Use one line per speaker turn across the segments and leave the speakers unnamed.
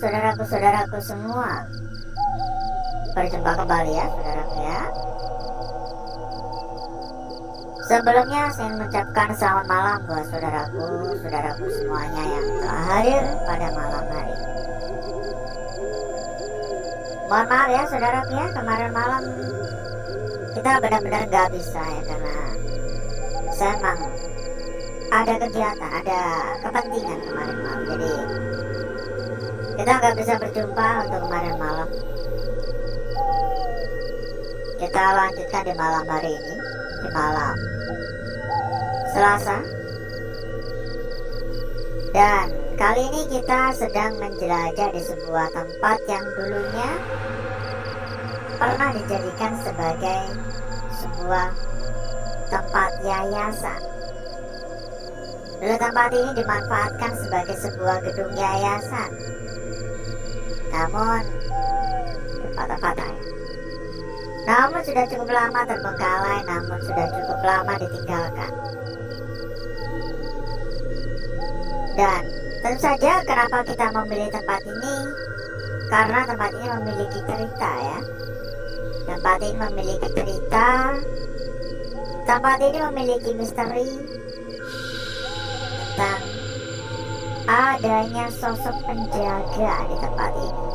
saudaraku-saudaraku semua, berjumpa kembali ya saudaraku ya. Sebelumnya saya mengucapkan selamat malam buat saudaraku semuanya yang telah hadir pada malam hari. Mohon maaf ya saudaraku ya, kemarin malam kita benar-benar gak bisa ya, karena saya emang ada kegiatan, ada kepentingan kemarin malam. Jadi kita nggak bisa berjumpa untuk kemarin malam. Kita lanjutkan di malam hari ini, di malam Selasa. Dan kali ini kita sedang menjelajah di sebuah tempat yang dulunya pernah dijadikan sebagai sebuah tempat yayasan. Dulu tempat ini dimanfaatkan sebagai sebuah gedung yayasan, namun patah-patah ya. Namun sudah cukup lama terbengkalai, namun sudah cukup lama ditinggalkan. Dan tentu saja kenapa kita memilih tempat ini, karena tempat ini memiliki cerita ya. Tempat ini memiliki cerita, tempat ini memiliki misteri tentang adanya sosok penjaga di tempat ini.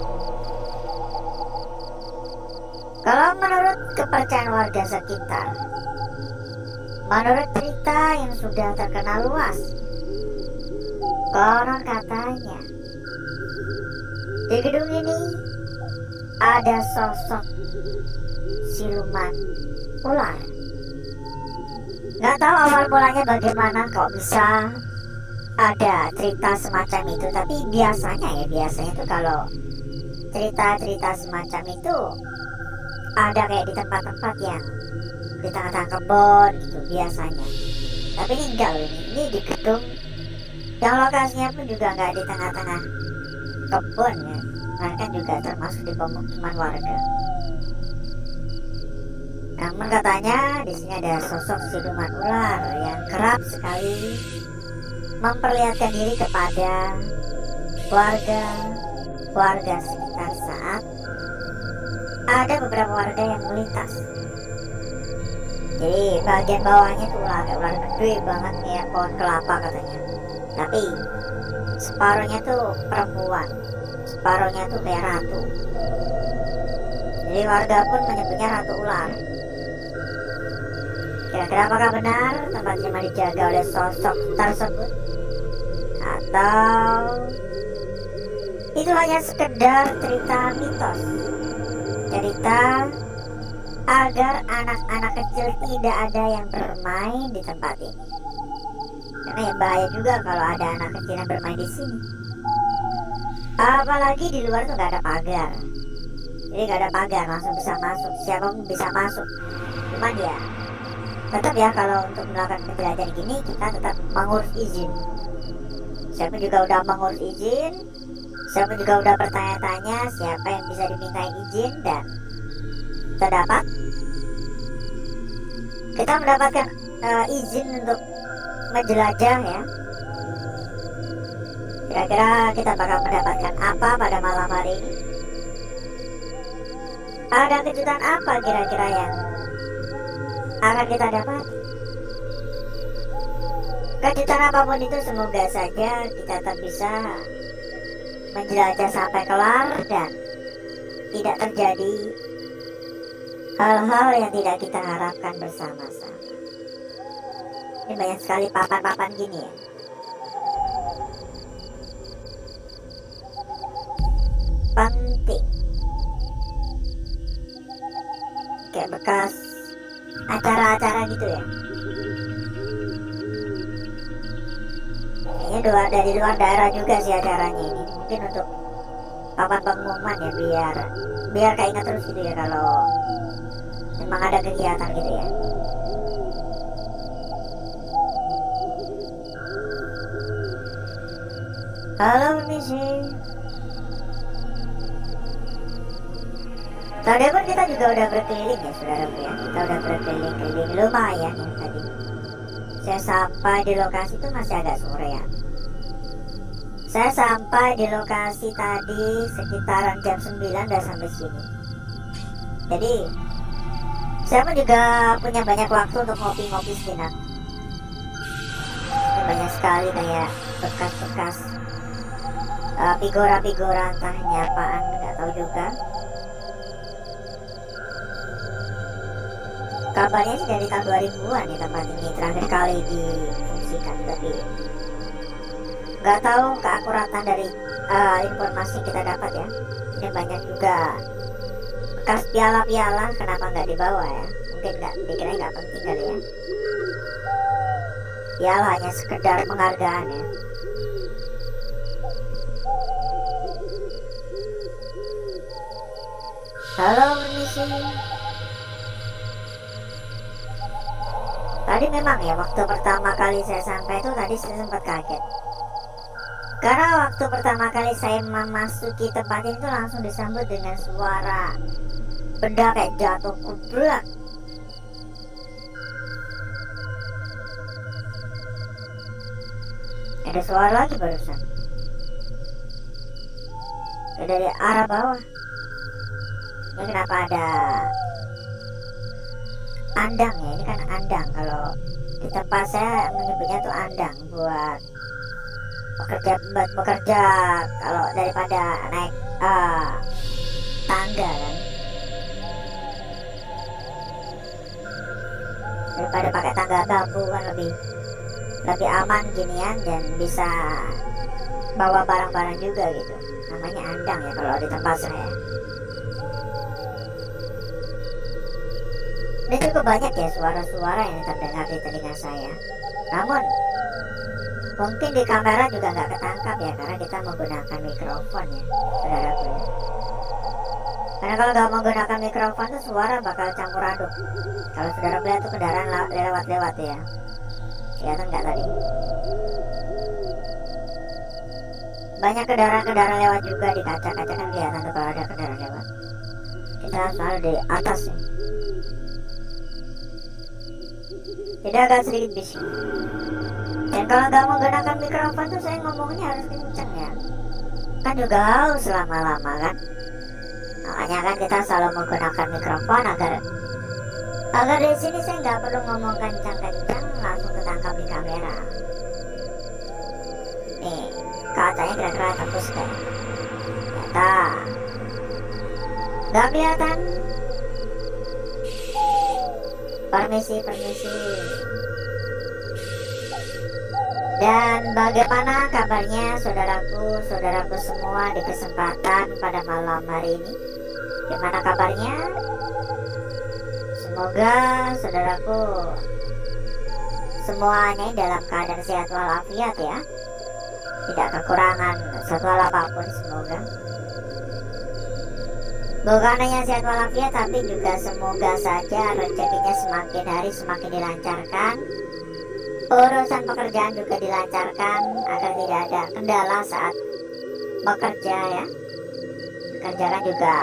Kalau menurut kepercayaan warga sekitar, menurut cerita yang sudah terkenal luas, konon katanya di gedung ini ada sosok siluman ular. Nggak tahu awal mulanya bagaimana kok bisa ada cerita semacam itu, tapi biasanya tuh kalau cerita-cerita semacam itu ada kayak di tempat-tempat yang di tengah-tengah kebun gitu biasanya. Tapi ini enggak loh, ini di gedung yang lokasinya pun juga enggak di tengah-tengah kebun ya, bahkan juga termasuk di pemukiman warga. Namun katanya di sini ada sosok siluman ular yang kerap sekali memperlihatkan diri kepada warga sekitar saat ada beberapa warga yang melintas. Jadi bagian bawahnya tuh ular gede banget ya, pohon kelapa katanya. Tapi separuhnya tuh perempuan, separuhnya tuh kayak ratu. Jadi warga pun menyebutnya ratu ular. Kira-kira apakah benar tempat ini dijaga oleh sosok tersebut, atau itu hanya sekedar cerita mitos, cerita agar anak-anak kecil tidak ada yang bermain di tempat ini? Karena ya bahaya juga kalau ada anak kecil yang bermain di sini. Apalagi di luar tuh nggak ada pagar. Jadi nggak ada pagar, langsung bisa masuk, siapapun bisa masuk. Cuman ya tetap ya, kalau untuk melakukan penjelajahan gini kita tetap mengurus izin. Siapa juga udah mengurus izin, siapa juga udah bertanya-tanya siapa yang bisa dimintain izin, dan terdapat kita mendapatkan izin untuk menjelajah ya. Kira-kira kita bakal mendapatkan apa pada malam hari ini? Ada kejutan apa kira-kira yang akan kita dapat? Kejutan apapun itu, semoga saja kita tetap bisa menjelajah sampai kelar dan tidak terjadi hal-hal yang tidak kita harapkan bersama-sama. Ini banyak sekali papan-papan gini ya. Penting, kayak bekas acara-acara gitu ya. Kayaknya dari luar daerah juga sih acaranya ini. Mungkin untuk papan pengumuman ya, biar keinget terus gitu ya kalau memang ada kegiatan gitu ya. Halo permisi. Tadi pun kita juga udah berkeliling ya saudara ya. Kita udah berkeliling-keliling lumayan ya tadi. Saya sampai di lokasi itu masih agak sore ya. Saya sampai di lokasi tadi sekitaran jam 9 udah sampai sini. Jadi saya pun juga punya banyak waktu untuk ngopi-ngopi sejenak. Ini banyak sekali kayak bekas-bekas figura-figura, entah ini apaan, nggak tahu juga. Kabarnya sih dari tahun 2000-an nih tempat ini terakhir kali difungsikan, tapi nggak tahu keakuratan dari informasi kita dapat ya. Ini banyak juga bekas piala-piala, kenapa nggak dibawa ya? Mungkin nggak, dikira nggak penting kali ya. Piala hanya sekedar penghargaan ya. Halo, permisi. Tadi memang ya waktu pertama kali saya sampai itu tadi saya sempat kaget. Karena waktu pertama kali saya memasuki tempat ini tuh langsung disambut dengan suara benda kayak jatuh kubrak. Ada suara lagi barusan. Dari arah bawah. Ini kenapa ada andang ya? Ini kan andang, kalau di tempat saya menyebutnya tuh andang buat bekerja kalau daripada naik tangga kan, daripada pakai tangga bambu kan lebih aman ginian dan bisa bawa barang-barang juga gitu. Namanya andang ya kalau di tempat saya. Ini cukup banyak ya suara-suara yang terdengar di telinga saya. Namun mungkin di kamera juga nggak ketangkap ya, karena kita menggunakan mikrofon ya, saudaraku ya. Karena kalau nggak menggunakan mikrofon tuh suara bakal campur aduk. Kalau saudara lihat tuh kendaraan lewat-lewat ya, kelihatan nggak tadi? Banyak kendaraan lewat juga, di kaca-kaca kan kelihatan tuh kalau ada kendaraan lewat. Kita selalu di atas ya. Jadi agak sedikit bising. Dan kalau nggak menggunakan mikrofon tuh saya ngomongnya harus kenceng ya. Kan juga haus lama-lama kan. Makanya kan kita selalu menggunakan mikrofon agar di sini saya nggak perlu ngomong kencang-kencang langsung ketangkap di kamera. Nih, kacanya kira-kira tembus kan? Ternyata nggak kelihatan. Permisi. Dan bagaimana kabarnya saudaraku semua di kesempatan pada malam hari ini? Gimana kabarnya? Semoga saudaraku semuanya dalam keadaan sehat walafiat ya. Tidak kekurangan satu hal apapun semoga. Bukan hanya sehat walafiat, tapi juga semoga saja rezekinya semakin hari semakin dilancarkan. Urusan pekerjaan juga dilancarkan agar tidak ada kendala saat bekerja ya. Bekerja kan juga,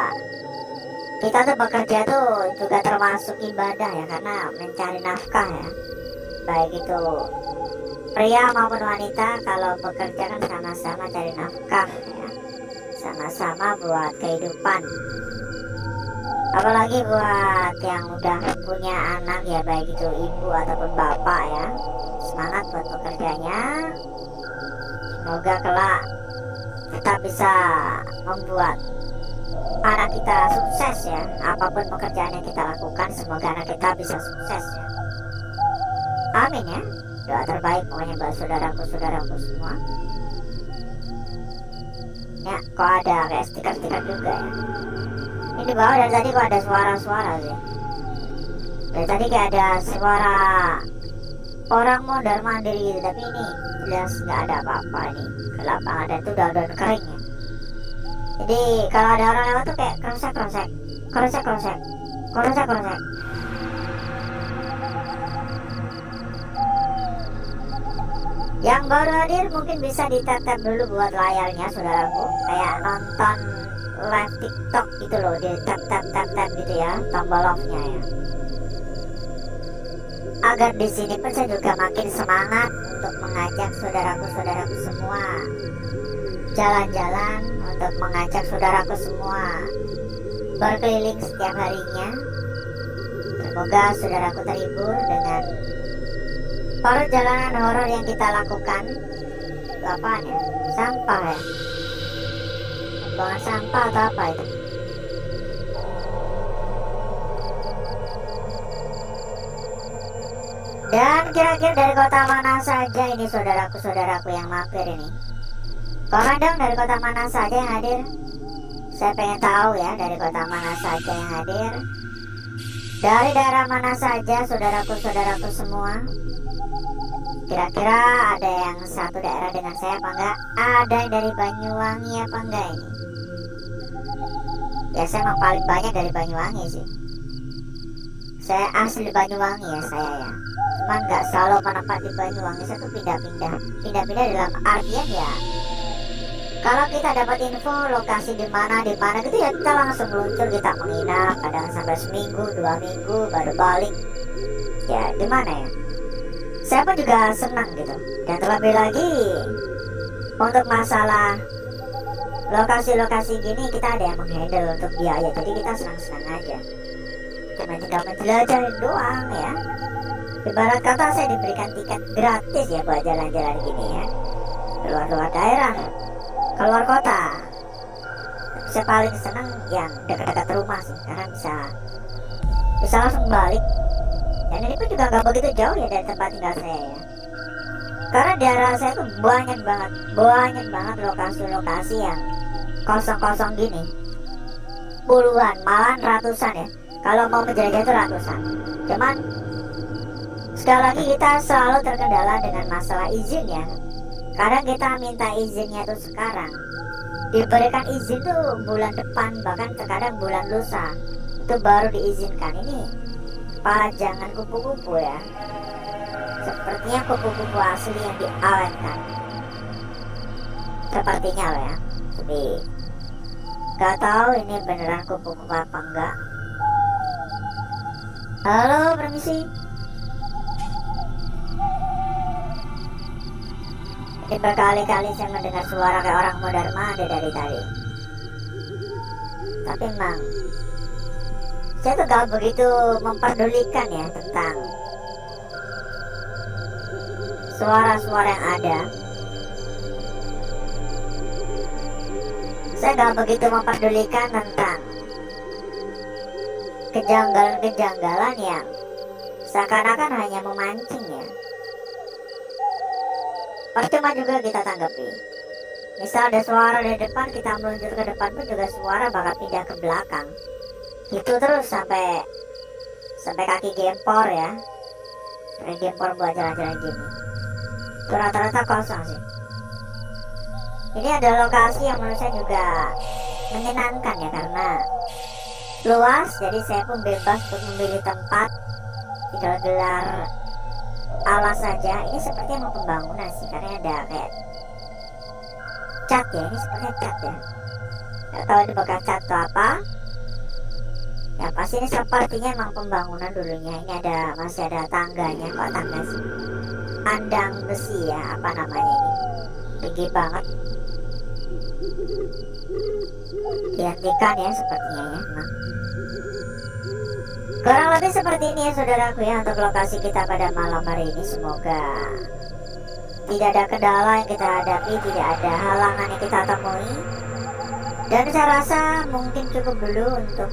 kita tuh bekerja tuh juga termasuk ibadah ya, karena mencari nafkah ya. Baik itu pria maupun wanita, kalau bekerja kan sama-sama cari nafkah ya, sama-sama buat kehidupan. Apalagi buat yang udah punya anak ya, baik itu ibu ataupun bapak ya, semangat buat pekerjanya. Semoga kelak kita bisa membuat anak kita sukses ya. Apapun pekerjaan yang kita lakukan, semoga anak kita bisa sukses ya. Amin ya. Doa terbaik pokoknya buat saudaraku semua. Ya, kok ada kayak stiker-stiker juga ya. Ini di bawah dari tadi kok ada suara-suara sih. Dari tadi kayak ada suara orang mondar mandir gitu, tapi ini jelas nggak ada apa-apa. Ini gelap banget dan itu daun-daun kering ya. Jadi kalau ada orang lewat tuh kayak krosek. Yang baru hadir mungkin bisa ditap-tap dulu buat layarnya saudaraku, kayak nonton live TikTok gitu loh, di tap gitu ya, tombol love-nya ya. Agar di sini pun saya juga makin semangat untuk mengajak saudaraku semua jalan-jalan untuk mengajak saudaraku semua berkeliling setiap harinya. Semoga saudaraku terhibur dengan perjalanan horor yang kita lakukan. Itu apaan ya? Sampah ya? Pembuangan sampah atau apa itu? Dan kira-kira dari kota mana saja ini saudaraku yang mampir ini? Komen dong dari kota mana saja yang hadir. Saya pengen tahu ya, dari kota mana saja yang hadir. Dari daerah mana saja saudaraku semua. Kira-kira ada yang satu daerah dengan saya apa enggak? Ada yang dari Banyuwangi apa enggak ini? Ya saya emang paling banyak dari Banyuwangi sih. Saya asli Banyuwangi ya saya ya. Cuman nggak selalu menetap di Banyuwangi, saya tuh pindah-pindah dalam artian ya. Kalau kita dapat info lokasi di mana gitu ya kita langsung meluncur, kita menginap kadang sampai seminggu 2 minggu baru balik. Ya gimana ya? Saya pun juga senang gitu. Dan terlebih lagi untuk masalah lokasi-lokasi gini kita ada yang menghandle untuk biaya, jadi kita senang-senang aja. Cuma tinggal menjelajahin doang ya. Ibarat kata saya diberikan tiket gratis ya buat jalan-jalan gini ya, keluar daerah, keluar kota. Saya paling senang yang dekat-dekat rumah sih, karena bisa langsung balik. Dan ini pun juga nggak begitu jauh ya dari tempat tinggal saya ya. Karena daerah saya tuh banyak banget lokasi-lokasi yang kosong-kosong gini. Puluhan, malahan ratusan ya. Kalau mau menjelajah itu ratusan. Cuman sekali lagi kita selalu terkendala dengan masalah izin ya. Kadang kita minta izinnya tuh sekarang, diberikan izin tuh bulan depan, bahkan terkadang bulan lusa itu baru diizinkan. Ini jangan kupu-kupu ya. Sepertinya kupu-kupu asli yang diawetkan. Sepertinya loh ya. Tapi gak tahu ini beneran kupu-kupu apa enggak. Halo, permisi. Ini berkali-kali saya mendengar suara kayak orang mondar mandir dari tadi. Tapi emang saya tuh gak begitu memperdulikan ya tentang suara-suara yang ada. Saya gak begitu memperdulikan tentang kejanggalan-kejanggalan yang seakan-akan hanya memancing ya. Percuma juga kita tanggapi. Misal ada suara dari depan, kita meluncur ke depan pun juga suara bakal pindah ke belakang. Itu terus sampai kaki gempor ya. Kaki gempor buat jalan-jalan gini. Itu rata-rata kosong sih. Ini ada lokasi yang menurut saya juga menyenangkan ya, karena luas, jadi saya pun bebas untuk memilih tempat, tinggal gelar alas saja. Ini sepertinya mau pembangunan sih, karena ada kayak cat ya, ini sepertinya cat ya. Gak tahu ini bekas cat atau apa. Ya pasti ini sepertinya emang pembangunan dulunya. Ini masih ada tangganya, kok tangga sih, andang besi ya, apa namanya ini, tinggi banget. Dihentikan ya sepertinya ya. Nah, kurang lebih seperti ini ya saudaraku ya untuk lokasi kita pada malam hari ini. Semoga tidak ada kendala yang kita hadapi, tidak ada halangan yang kita temui. Dan saya rasa mungkin cukup dulu untuk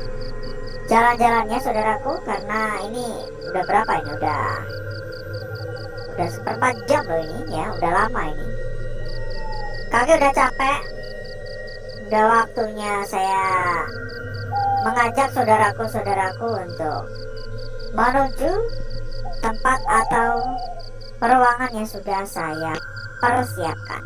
jalan-jalannya saudaraku, karena ini udah berapa ini, udah seperempat jam loh ini ya, udah lama ini. Kaki udah capek. Udah waktunya saya mengajak saudaraku untuk menuju tempat atau ruangan yang sudah saya persiapkan.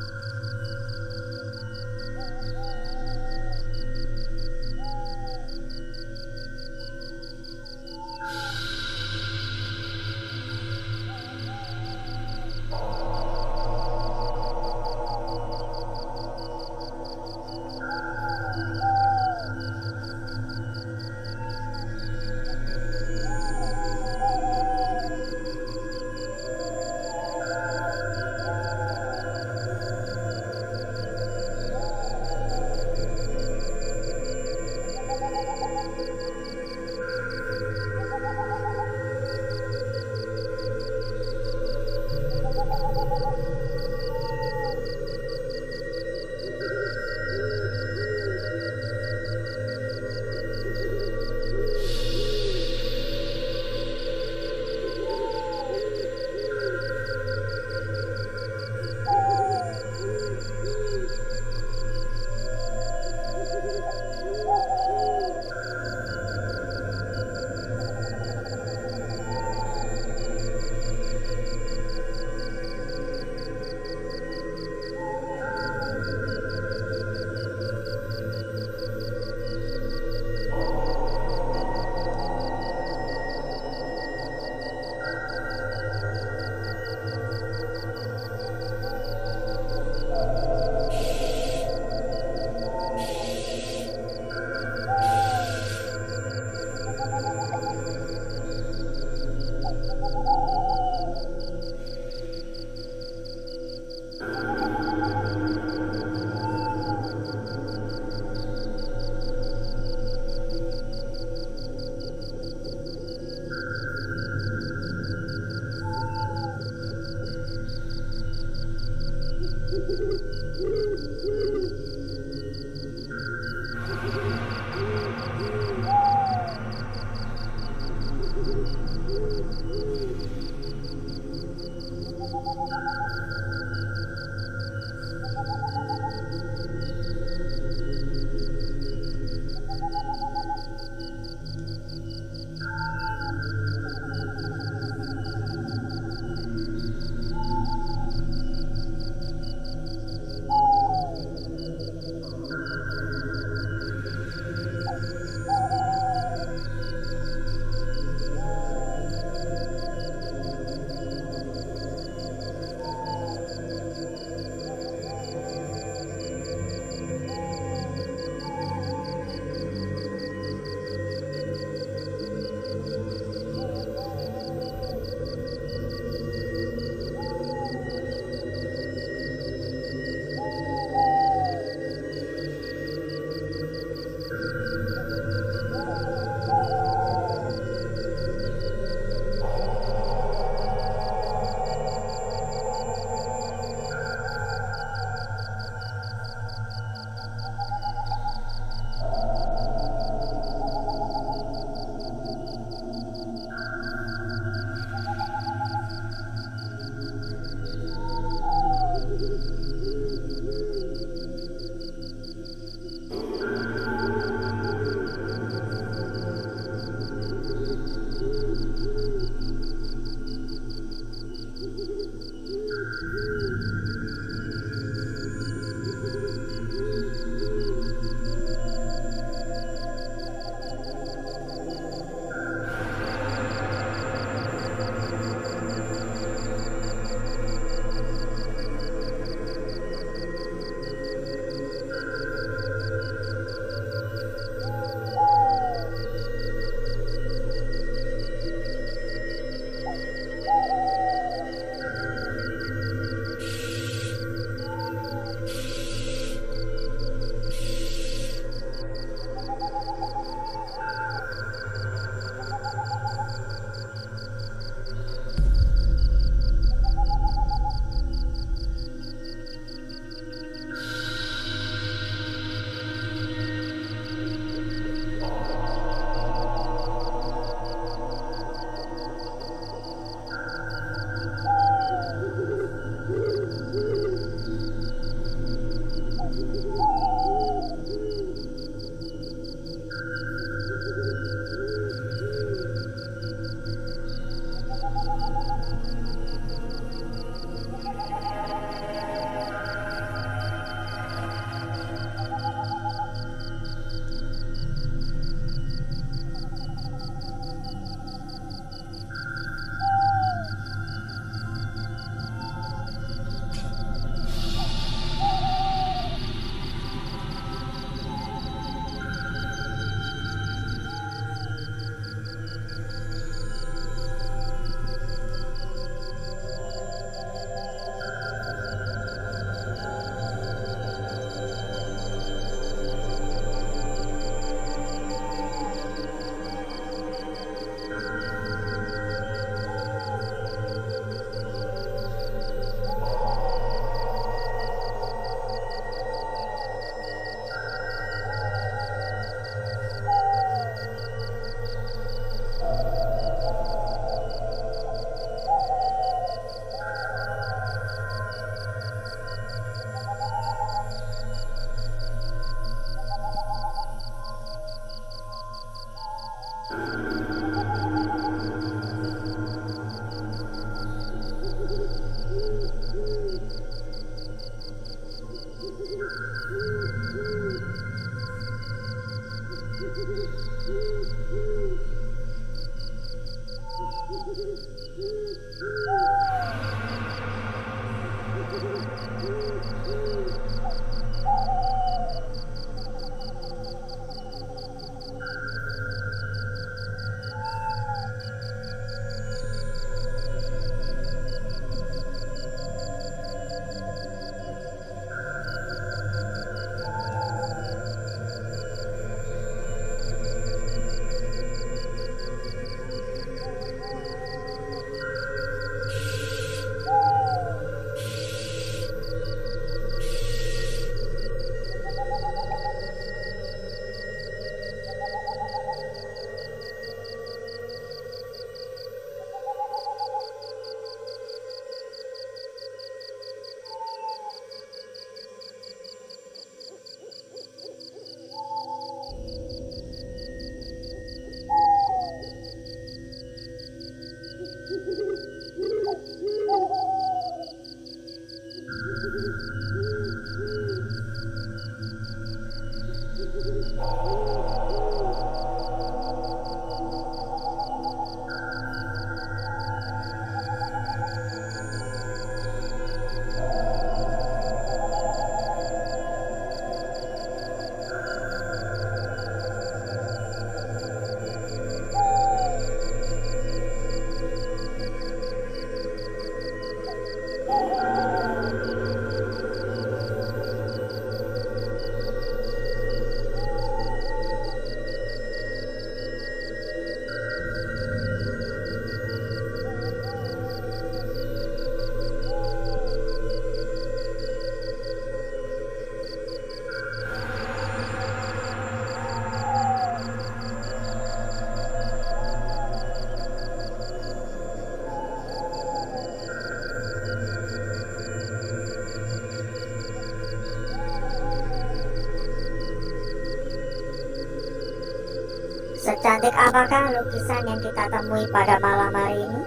Secantik apakah lukisan yang kita temui pada malam hari ini?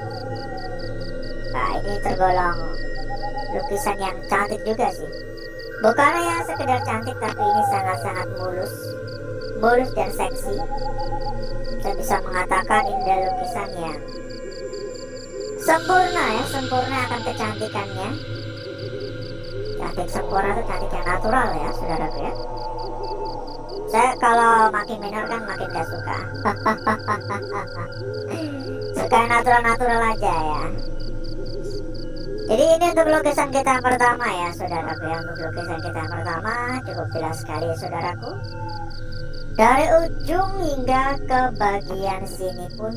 Nah, ini tergolong lukisan yang cantik juga sih. Bukan hanya sekedar cantik, tapi ini sangat-sangat mulus dan seksi. Saya bisa mengatakan ini adalah lukisan yang sempurna ya, sempurna akan kecantikannya. Cantik sempurna itu cantik yang natural ya, saudaraku ya. Saya kalau makin minor kan makin gak suka. Suka yang natural-natural aja ya. Jadi ini untuk lukisan kita yang pertama ya, saudaraku ya. Untuk lukisan kita yang pertama cukup jelas sekali ya, saudaraku. Dari ujung hingga ke bagian sini pun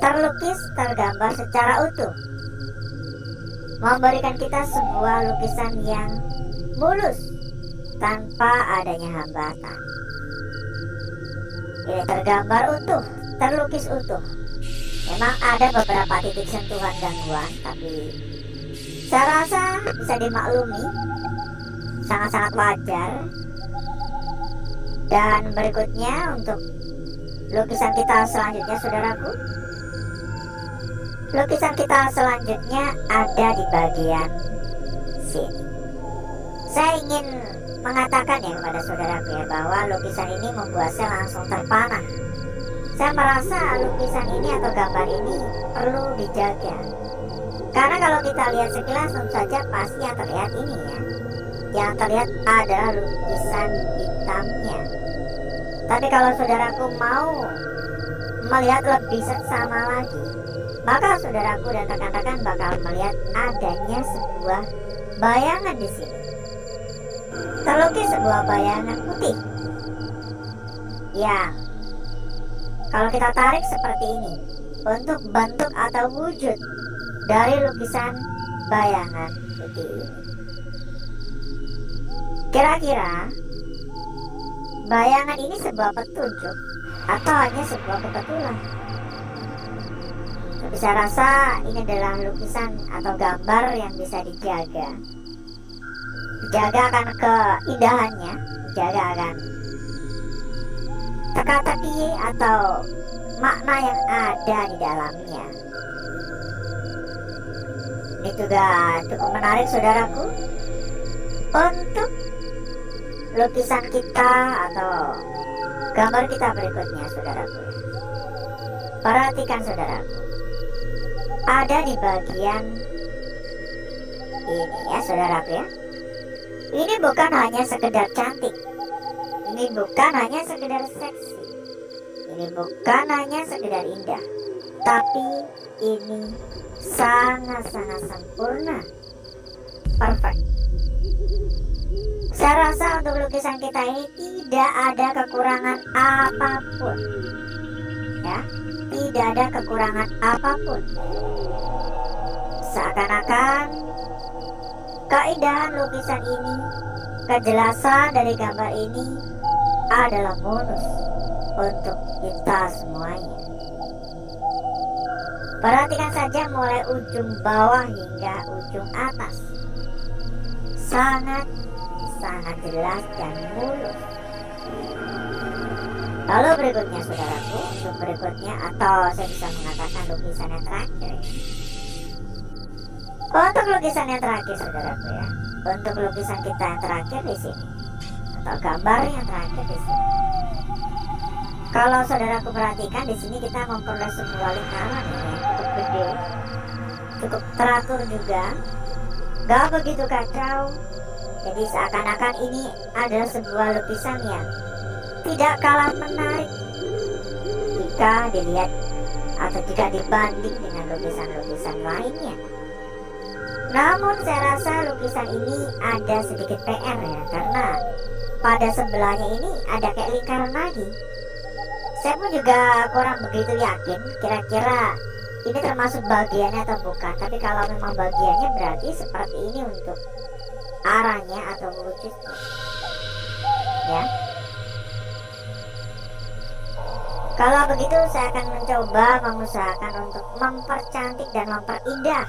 tergambar secara utuh, memberikan kita sebuah lukisan yang mulus tanpa adanya hambatan. Ini tergambar utuh, terlukis utuh. Memang ada beberapa titik sentuhan gangguan, tapi saya rasa bisa dimaklumi, sangat-sangat wajar. Dan berikutnya untuk lukisan kita selanjutnya, saudaraku. Lukisan kita selanjutnya ada di bagian sini. Saya ingin mengatakan ya kepada saudaraku ya, bahwa lukisan ini membuat saya langsung terpana. Saya merasa lukisan ini atau gambar ini perlu dijaga. Karena kalau kita lihat sekilas tentu saja pasti yang terlihat ini ya. Yang terlihat adalah lukisan hitamnya. Tapi kalau saudaraku mau melihat lebih seksama lagi, maka saudaraku dan rekan-rekan bakal melihat adanya sebuah bayangan di sini. Terlukis sebuah bayangan putih yang kalau kita tarik seperti ini untuk bentuk atau wujud dari lukisan bayangan putih ini. Kira-kira bayangan ini sebuah petunjuk atau hanya sebuah kebetulan? Tapi saya rasa ini adalah lukisan atau gambar yang bisa dijaga. Dijaga akan keindahannya, dijaga akan teka-teki atau makna yang ada di dalamnya. Ini juga cukup menarik, saudaraku, untuk lukisan kita atau gambar kita berikutnya, saudaraku. Perhatikan, saudaraku, ada di bagian ini ya, saudaraku ya. Ini bukan hanya sekedar cantik, ini bukan hanya sekedar seksi, ini bukan hanya sekedar indah, tapi ini sangat-sangat sempurna, perfect. Saya rasa untuk lukisan kita ini tidak ada kekurangan apapun ya, tidak ada kekurangan apapun. Seakan-akan keindahan lukisan ini, kejelasan dari gambar ini adalah bonus untuk kita semuanya. Perhatikan saja mulai ujung bawah hingga ujung atas, sangat jelas dan mulus. Lalu berikutnya, saudaraku, untuk berikutnya atau saya bisa mengatakan lukisan yang terakhir. Untuk lukisan yang terakhir, saudaraku ya, untuk lukisan kita yang terakhir di sini atau gambar yang terakhir di sini. Kalau saudaraku perhatikan di sini kita memperoleh sebuah lingkaran ya, yang cukup gede, cukup teratur juga, gak begitu kacau. Jadi seakan-akan ini adalah sebuah lukisan yang tidak kalah menarik jika dilihat atau jika dibanding dengan lukisan-lukisan lainnya. Namun saya rasa lukisan ini ada sedikit PR ya, karena pada sebelahnya ini ada kayak lingkaran lagi. Saya pun juga kurang begitu yakin kira-kira ini termasuk bagiannya atau bukan. Tapi kalau memang bagiannya berarti seperti ini untuk arahnya atau wujudnya ya. Kalau begitu saya akan mencoba mengusahakan untuk mempercantik dan memperindah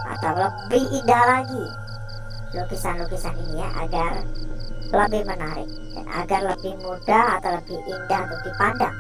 atau lebih indah lagi lukisan-lukisan ini ya, agar lebih menarik dan agar lebih mudah atau lebih indah untuk dipandang.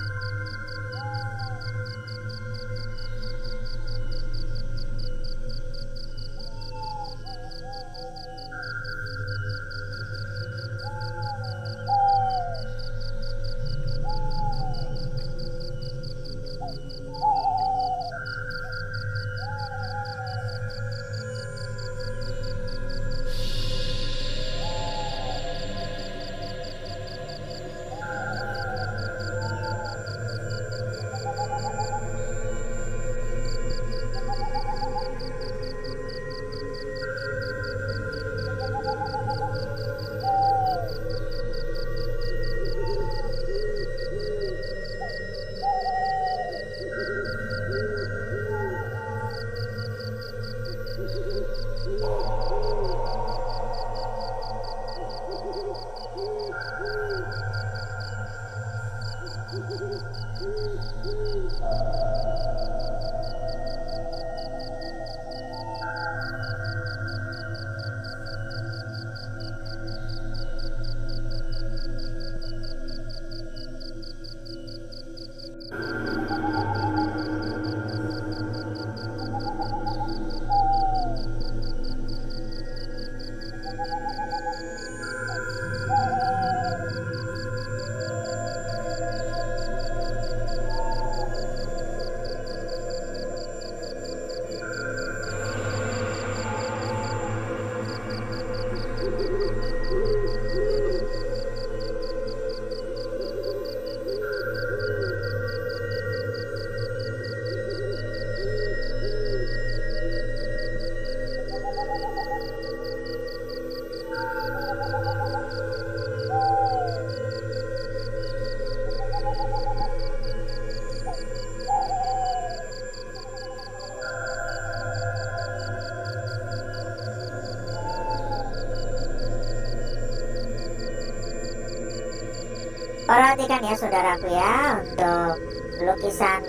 Perhatikan ya saudaraku ya, untuk lukisan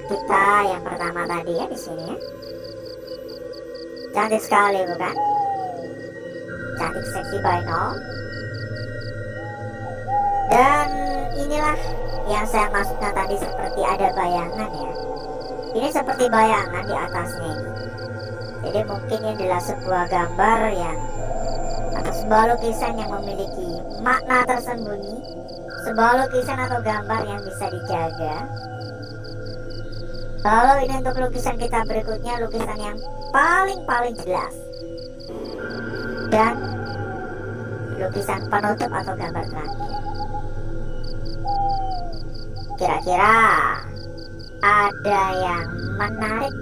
kita yang pertama tadi ya di sini ya. Cantik sekali bukan? Cantik seksi by now. Dan inilah yang saya maksudkan tadi, seperti ada bayangan ya. Ini seperti bayangan di atasnya ini. Jadi mungkin ini adalah sebuah gambar yang atau sebuah lukisan yang memiliki makna tersembunyi, sebuah lukisan atau gambar yang bisa dijaga. Lalu ini untuk lukisan kita berikutnya, lukisan yang paling jelas dan lukisan penutup atau gambar terakhir. Kira-kira ada yang menarik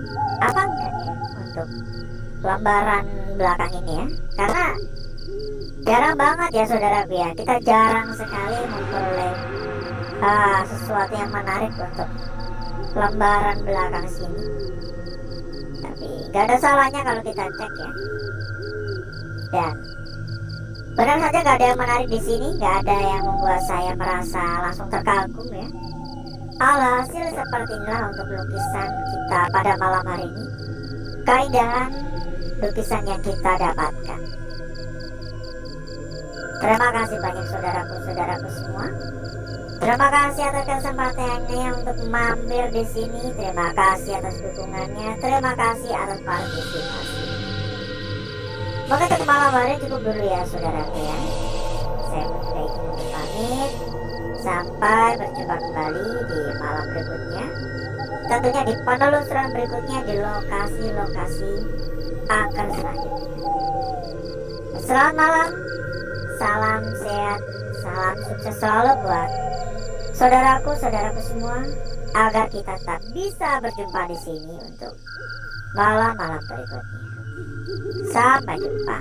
apa enggak ya untuk lembaran belakang ini ya? Karena jarang banget ya saudaraku ya, kita jarang sekali memperoleh sesuatu yang menarik untuk lembaran belakang sini. Tapi gak ada salahnya kalau kita cek ya. Dan benar saja gak ada yang menarik di sini, gak ada yang membuat saya merasa langsung terkagum ya. Alhasil seperti inilah untuk lukisan kita pada malam hari ini, keindahan lukisan yang kita dapatkan. Terima kasih banyak saudaraku semua. Terima kasih atas kesempatannya untuk mampir di sini. Terima kasih atas dukungannya. Terima kasih atas partisipasi. Maka untuk malam hari cukup dulu ya saudaraku ya. Saya izin pamit. Sampai berjumpa kembali di malam berikutnya. Tentunya di penelusuran berikutnya di lokasi-lokasi angker selanjutnya. Selamat malam. Salam sehat, salam sukses selalu buat saudaraku semua, agar kita tetap bisa berjumpa di sini untuk malam-malam berikutnya. Sampai jumpa.